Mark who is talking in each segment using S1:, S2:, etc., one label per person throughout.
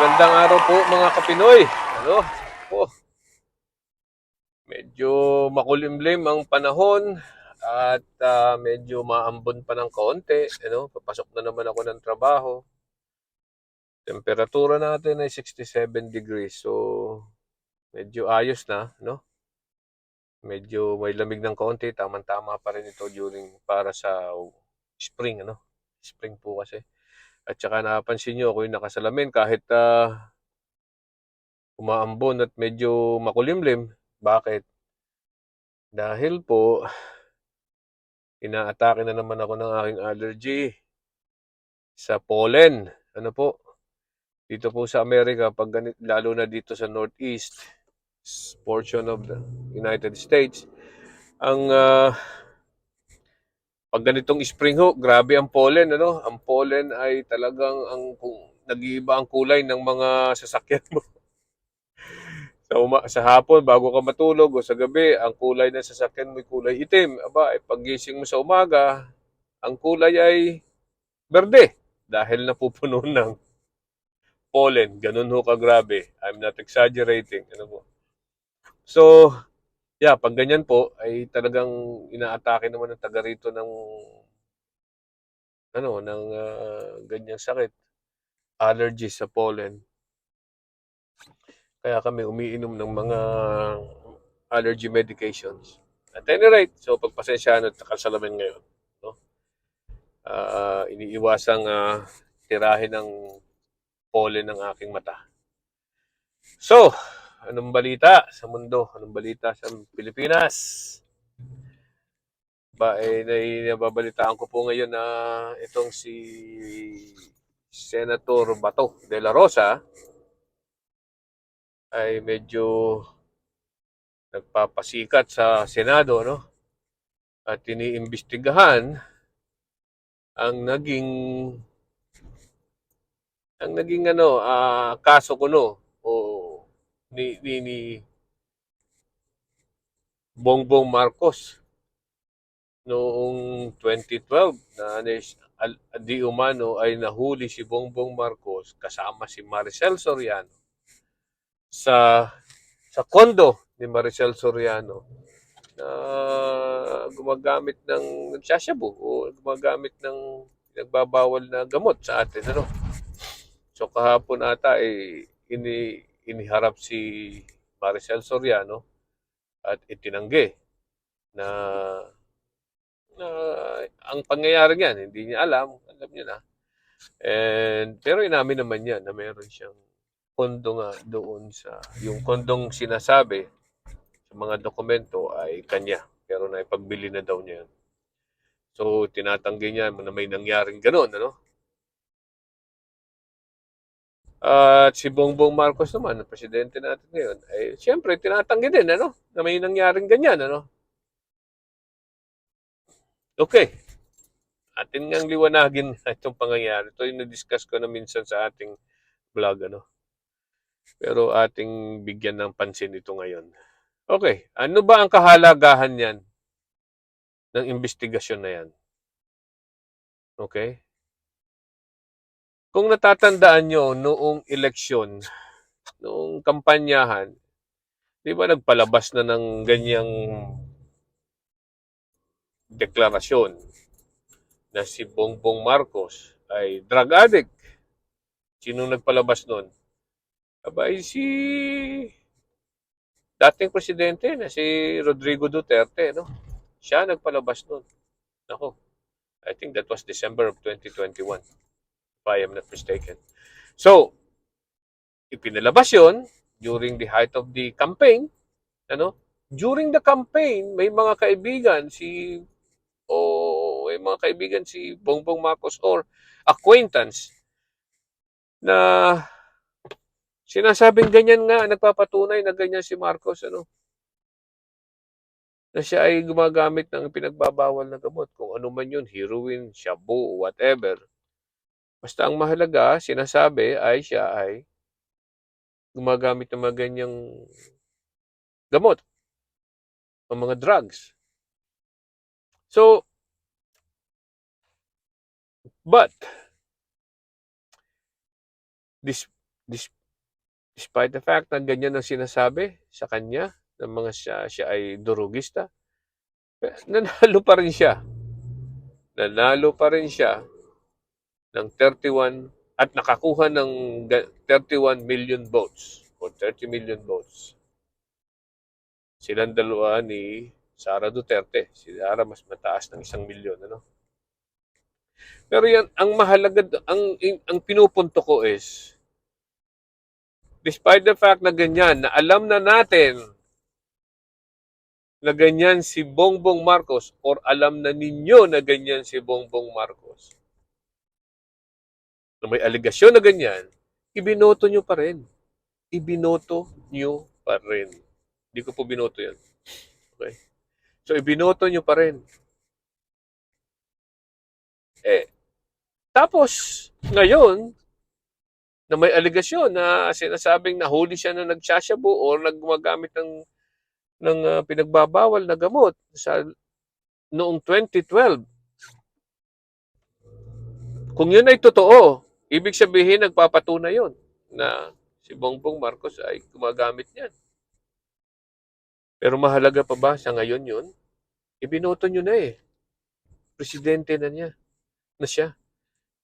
S1: Magandang araw po mga kapinoy. Ano? Po, medyo makulimlim ang panahon at medyo maambon pa ng kaunti. Papasok na naman ako ng trabaho. Temperatura natin ay 67 degrees. So, medyo ayos na, no? Medyo may lamig ng kaunti. Tama-tama pa rin ito para sa spring, ano? Spring po kasi. At saka napansin nyo, ako yung nakasalamin kahit umaambon at medyo makulimlim. Bakit? Dahil po, inaatake na naman ako ng aking allergy sa pollen. Ano po? Dito po sa Amerika, lalo na dito sa Northeast portion of the United States, ang pag ganitong spring ho, grabe ang pollen, ano? Ang pollen ay talagang nag-iiba ang kulay ng mga sasakyan mo. Sa hapon, bago ka matulog o sa gabi, ang kulay ng sasakyan mo ay kulay itim. Aba, paggising mo sa umaga, ang kulay ay berde dahil napupuno ng pollen. Ganun ho kagrabe. I'm not exaggerating. Ano po? So, yeah, pag ganyan po, ay talagang inaatake naman ng taga rito ng ganyang sakit. Allergies sa pollen. Kaya kami umiinom ng mga allergy medications. At any rate, so pagpasensyahan at nakasalamin ngayon. No? Iniiwasang tirahin ng pollen ng aking mata. So, anong balita sa mundo? Anong balita sa Pilipinas? Nababalitaan ko po ngayon na itong si Senator Bato de la Rosa ay medyo nagpapasikat sa Senado, no? At iniimbestigahan ang naging kaso kuno o ni Bongbong Marcos noong 2012 na di umano ay nahuli si Bongbong Marcos kasama si Maricel Soriano sa kondo ni Maricel Soriano na gumagamit ng nagsasyabu o gumagamit ng nagbabawal na gamot sa atin, ano. So kahapon ata iniharap si Maricel Soriano at itinanggi na na ang pangyayari niyan, hindi niya alam niya na. Pero inamin naman niya na meron siyang kondo nga doon yung kondong sinasabi sa mga dokumento ay kanya. Pero naipagbili na daw niya yun. So, tinatanggi niya na may nangyaring gano'n, ano? At si Bongbong Marcos naman, ang presidente natin ngayon, ay siyempre, tinatanggi din, ano? Na may nangyaring ganyan, ano? Okay. Atin ngang liwanagin itong pangyayari. Ito yung na-discuss ko na minsan sa ating vlog, ano? Pero ating bigyan ng pansin ito ngayon. Okay. Ano ba ang kahalagahan yan ng investigasyon na yan? Okay? Kung natatandaan nyo noong eleksyon, noong kampanyahan, di ba nagpalabas na ng ganyang deklarasyon na si Bongbong Marcos ay drug addict? Sinong nagpalabas nun? Abay, si dating presidente na si Rodrigo Duterte, no? Siya nagpalabas nun. Ako, I think that was December of 2021, if I am not mistaken. So, ipinalabas yon during the height of the campaign, ano? During the campaign, may mga kaibigan si Bongbong Marcos or acquaintance na sinasabing ganyan nga, nagpapatunay na ganyan si Marcos, ano? Na siya ay gumagamit ng pinagbabawal na gamot. Kung ano man yun, heroin, shabu, whatever. Basta ang mahalaga, sinasabi ay siya ay gumagamit ng mga ganyang gamot o mga drugs. So, but Dis- Despite the fact na ganyan ang sinasabi sa kanya, ng mga siya ay durugista, nanalo pa rin siya. Nanalo pa rin siya ng 31 at nakakuha ng 31 million votes or 30 million votes. Silang dalawa ni Sara Duterte. Si Sara mas mataas ng 1 milyon, ano? Pero yan ang mahalaga, ang pinupunto ko is despite the fact na ganyan, na alam na natin na ganyan si Bongbong Marcos or alam na ninyo na ganyan si Bongbong Marcos, na may aligasyon na ganyan, ibinoto nyo pa rin. Ibinoto nyo pa rin. Hindi ko po binoto yan. Okay? So, ibinoto nyo pa rin. Eh, tapos, ngayon, na may aligasyon na sinasabing nahuli siya na nagsasyabu o naggumagamit ng pinagbabawal na gamot sa noong 2012. Kung yun ay totoo, ibig sabihin nagpapatunay yun na si Bongbong Marcos ay gumagamit niyan. Pero mahalaga pa ba sa ngayon yun? Ibinoto nyo na eh. Presidente na niya. Na siya.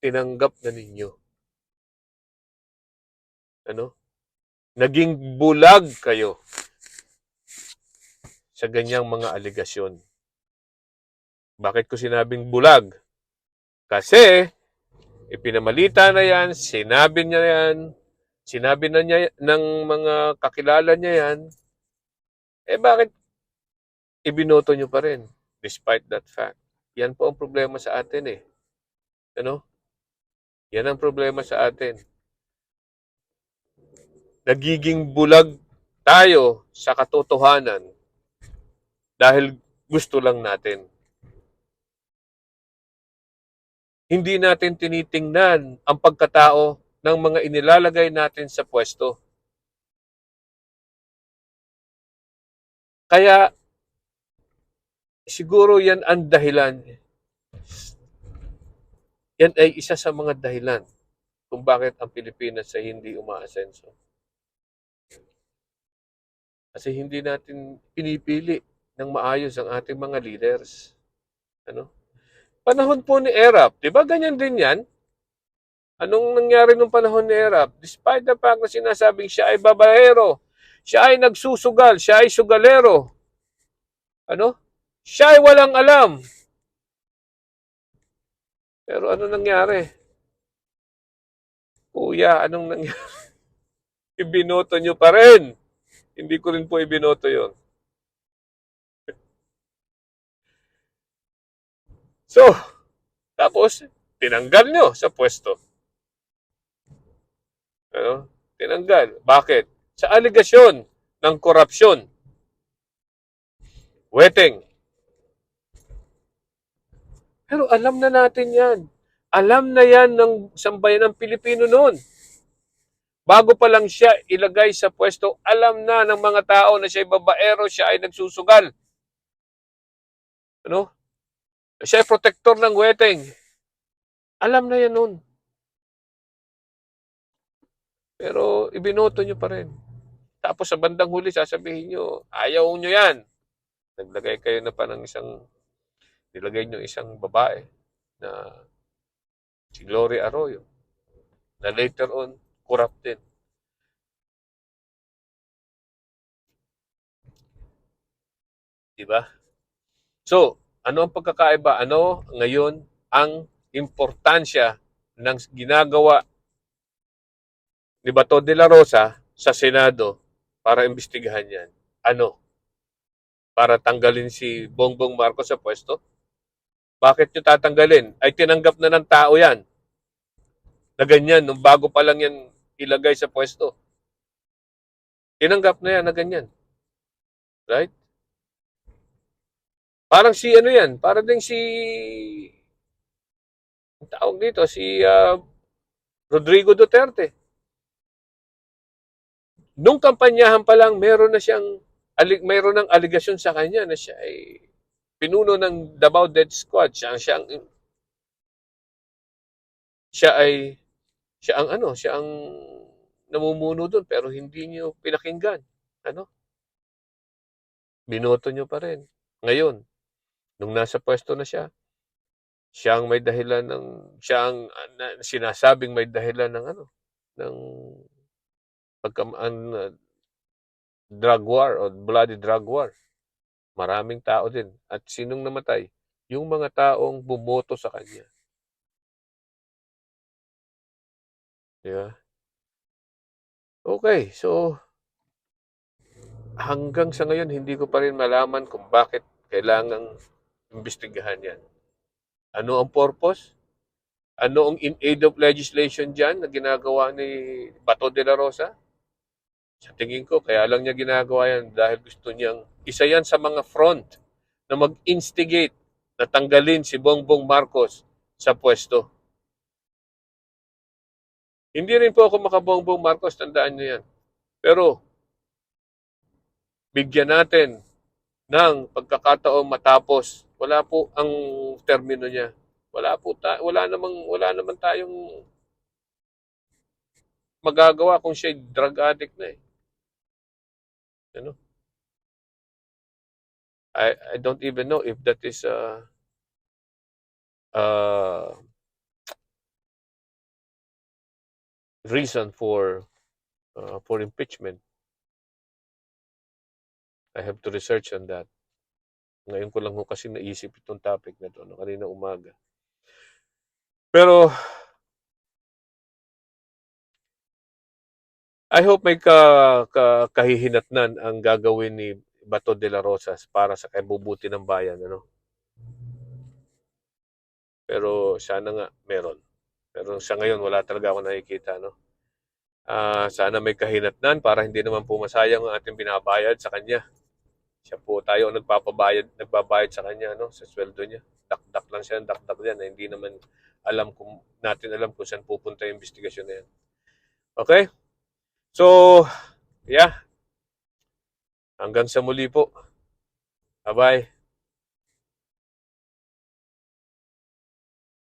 S1: Tinanggap na ninyo. Ano? Naging bulag kayo sa ganyang mga aligasyon. Bakit ko sinabing bulag? Kasi ipinamalita na yan, sinabi niya yan, sinabi na niya ng mga kakilala niya yan, bakit ibinoto niyo pa rin despite that fact? Yan po ang problema sa atin eh. Ano? Yan ang problema sa atin. Nagiging bulag tayo sa katotohanan dahil gusto lang natin. Hindi natin tinitingnan ang pagkatao ng mga inilalagay natin sa pwesto. Kaya siguro yan ang dahilan. Yan ay isa sa mga dahilan kung bakit ang Pilipinas ay hindi umaasenso. Kasi hindi natin pinipili ng maayos ang ating mga leaders. Ano? Panahon po ni Erap, di ba ganyan din yan? Anong nangyari nung panahon ni Erap? Despite the fact na sinasabing siya ay babaero, siya ay nagsusugal, siya ay sugalero. Ano? Siya ay walang alam. Pero ano nangyari? Kuya, anong nangyari? Ibinoto nyo pa rin. Hindi ko rin po ibinoto yon. So, tapos, tinanggal nyo sa pwesto. Ano? Tinanggal. Bakit? Sa aligasyon ng korupsyon. Weteng. Pero alam na natin yan. Alam na yan ng sambayan ng Pilipino noon. Bago pa lang siya ilagay sa pwesto, alam na ng mga tao na siya ay babaero, siya ay nagsusugal. Ano? Siya ay protector ng weteng. Alam na yan noon. Pero ibinoto nyo pa rin. Tapos sa bandang huli, sasabihin nyo, ayaw nyo yan. Naglagay kayo na pa ng nilagay nyo isang babae na si Gloria Arroyo na later on, corrupt din. Diba? So, ano ang pagkakaiba? Ano ngayon ang importansya ng ginagawa ni Bato de la Rosa sa Senado para imbestigahan yan? Ano? Para tanggalin si Bongbong Marcos sa pwesto? Bakit nyo tatanggalin? Ay tinanggap na ng tao yan na ganyan nung bago pa lang yan ilagay sa pwesto. Tinanggap na yan na ganyan. Right? Parang si ano yan, parang din si ang tawag dito, si Rodrigo Duterte. Nung kampanyahan pa lang, mayroon ng aligasyon sa kanya na siya ay pinuno ng Davao Death Squad. Siya ang ano, siya ang namumuno doon pero hindi niyo pinakinggan. Ano? Binoto niyo pa rin. Ngayon, nung nasa pwesto na siya, siya ang sinasabing may dahilan ng ano, ng pagka, drug war o bloody drug war. Maraming tao din. At sinong namatay? Yung mga taong bumoto sa kanya. Di ba? Okay, so hanggang sa ngayon hindi ko pa rin malaman kung bakit kailangang imbestigahan yan. Ano ang purpose? Ano ang in aid of legislation dyan na ginagawa ni Bato de la Rosa? Sa tingin ko, kaya lang niya ginagawa yan dahil gusto niyang isa yan sa mga front na mag-instigate na tanggalin si Bongbong Marcos sa pwesto. Hindi rin po ako makabongbong Marcos, tandaan niyo yan. Pero bigyan natin ng pagkakataong matapos. Wala po ang termino niya. Wala naman tayong magagawa kung siya drug addict na eh. Ano? I don't even know if that is uh, reason for impeachment. I have to research on that. Ngayon ko lang ho kasi naisip itong topic na to, kanina umaga. Pero I hope may kahihinatnan ang gagawin ni Bato de la Rosas para sa kabubuti ng bayan. Ano? Pero sana nga meron. Pero sa ngayon wala talaga ako nakikita. No? Sana may kahinatnan para hindi naman po masayang ang ating binabayad sa kanya. Siya po tayo ang nagbabayad sa kanya no, sa sweldo niya. Dakdak lang siya, dakdak yan. Hindi naman natin alam kung saan pupunta yung investigasyon na yan. Okay? So, yeah. Hanggang sa muli po. Bye-bye.